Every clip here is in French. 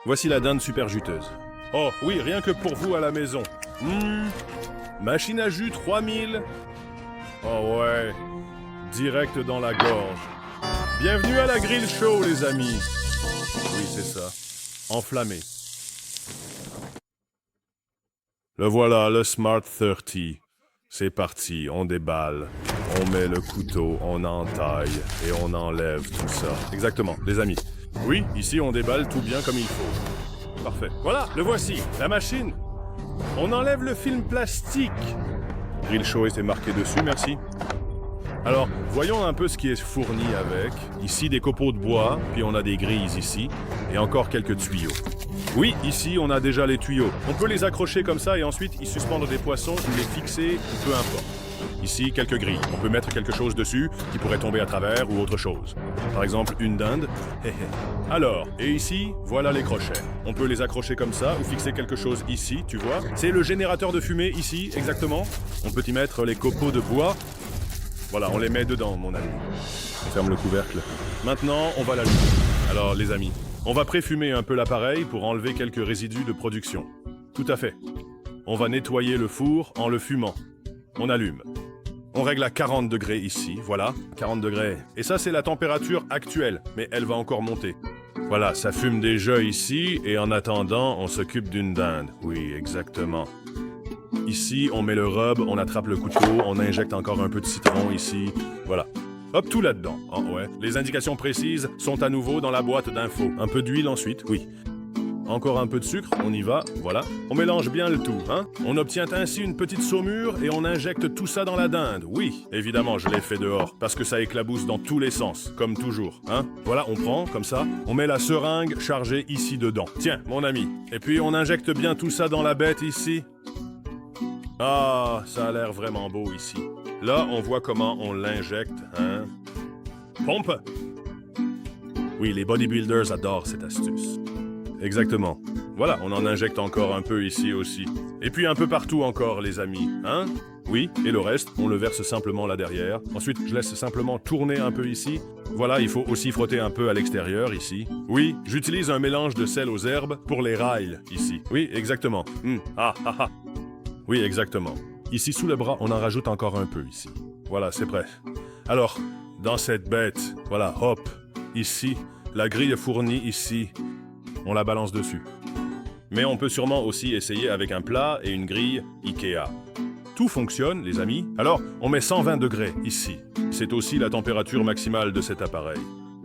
Voici la dinde super juteuse. Oh, oui, rien que pour vous à la maison. Machine à jus 3000. Oh ouais, direct dans la gorge. Bienvenue à la Grill Show, les amis. Oui, c'est ça. Enflammé. Le voilà, le Smart 30. C'est parti, on déballe. On met le couteau, on entaille et on enlève tout ça. Exactement, les amis. Oui, ici on déballe tout bien comme il faut. Parfait. Voilà, le voici, la machine. On enlève le film plastique. Grill Show était marqué dessus, merci. Alors, voyons un peu ce qui est fourni avec. Ici, des copeaux de bois, puis on a des grilles ici, et encore quelques tuyaux. Oui, ici, on a déjà les tuyaux. On peut les accrocher comme ça et ensuite y suspendre des poissons ou les fixer, ou peu importe. Ici, quelques grilles. On peut mettre quelque chose dessus qui pourrait tomber à travers ou autre chose. Par exemple, une dinde. Alors, et ici, voilà les crochets. On peut les accrocher comme ça ou fixer quelque chose ici, tu vois. C'est le générateur de fumée ici, exactement. On peut y mettre les copeaux de bois. Voilà, on les met dedans, mon ami. On ferme le couvercle. Maintenant, on va l'allumer. Alors, les amis, on va préfumer un peu l'appareil pour enlever quelques résidus de production. Tout à fait. On va nettoyer le four en le fumant. On allume. On règle à 40 degrés ici, voilà, 40 degrés. Et ça, c'est la température actuelle, mais elle va encore monter. Voilà, ça fume déjà ici, et en attendant, on s'occupe d'une dinde. Oui, exactement. Ici, on met le rub, on attrape le couteau, on injecte encore un peu de citron ici. Voilà. Hop, tout là-dedans. Oh, ouais. Les indications précises sont à nouveau dans la boîte d'infos. Un peu d'huile ensuite, oui. Encore un peu de sucre, on y va, voilà. On mélange bien le tout, hein. On obtient ainsi une petite saumure et on injecte tout ça dans la dinde. Oui, évidemment, je l'ai fait dehors, parce que ça éclabousse dans tous les sens, comme toujours, hein. Voilà, on prend, comme ça, on met la seringue chargée ici dedans. Tiens, mon ami. Et puis on injecte bien tout ça dans la bête ici. Ah, ça a l'air vraiment beau ici. Là, on voit comment on l'injecte, hein. Pompe! Oui, les bodybuilders adorent cette astuce. Exactement. Voilà, on en injecte encore un peu ici aussi. Et puis un peu partout encore, les amis, hein? Oui, et le reste, on le verse simplement là derrière. Ensuite, je laisse simplement tourner un peu ici. Voilà, il faut aussi frotter un peu à l'extérieur, ici. Oui, j'utilise un mélange de sel aux herbes pour les rails, ici. Oui, exactement. Oui, exactement. Ici, sous le bras, on en rajoute encore un peu, ici. Voilà, c'est prêt. Alors, dans cette bête, voilà, hop, ici, la grille fournie ici, on la balance dessus. Mais on peut sûrement aussi essayer avec un plat et une grille Ikea. Tout fonctionne, les amis. Alors, on met 120 degrés, ici. C'est aussi la température maximale de cet appareil.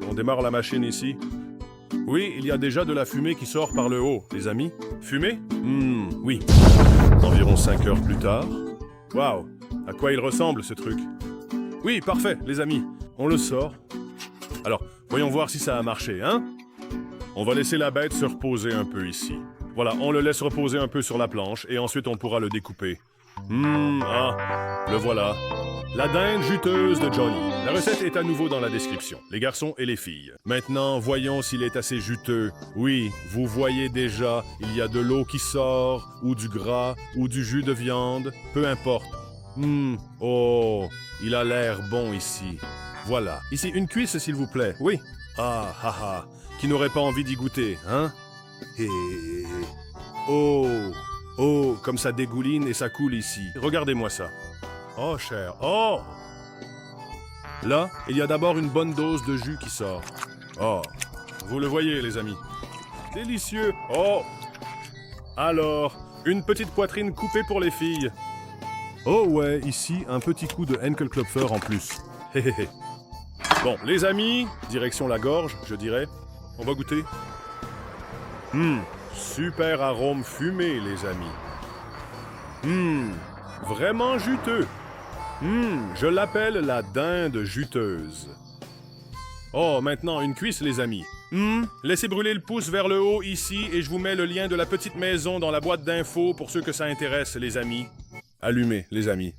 On démarre la machine ici. Oui, il y a déjà de la fumée qui sort par le haut, les amis. Fumée? Oui. Environ 5 heures plus tard. Waouh! À quoi il ressemble, ce truc? Oui, parfait, les amis. On le sort. Alors, voyons voir si ça a marché, hein? On va laisser la bête se reposer un peu ici. Voilà, on le laisse reposer un peu sur la planche et ensuite on pourra le découper. Le voilà. La dinde juteuse de Johnny. La recette est à nouveau dans la description, les garçons et les filles. Maintenant, voyons s'il est assez juteux. Oui, vous voyez déjà, il y a de l'eau qui sort, ou du gras, ou du jus de viande, peu importe. Oh, il a l'air bon ici. Voilà. Ici, une cuisse, s'il vous plaît. Oui. Qui n'aurait pas envie d'y goûter, hein? Oh, comme ça dégouline et ça coule ici. Regardez-moi ça. Oh, cher. Oh! Là, il y a d'abord une bonne dose de jus qui sort. Oh, vous le voyez, les amis. Délicieux. Oh! Alors, une petite poitrine coupée pour les filles. Oh ouais, ici, un petit coup de Henkelklopfer en plus. Bon, les amis, direction la gorge, je dirais. On va goûter. Super arôme fumé, les amis. Vraiment juteux. Je l'appelle la dinde juteuse. Oh, maintenant, une cuisse, les amis. Laissez brûler le pouce vers le haut ici et je vous mets le lien de la petite maison dans la boîte d'infos pour ceux que ça intéresse, les amis. Allumez, les amis.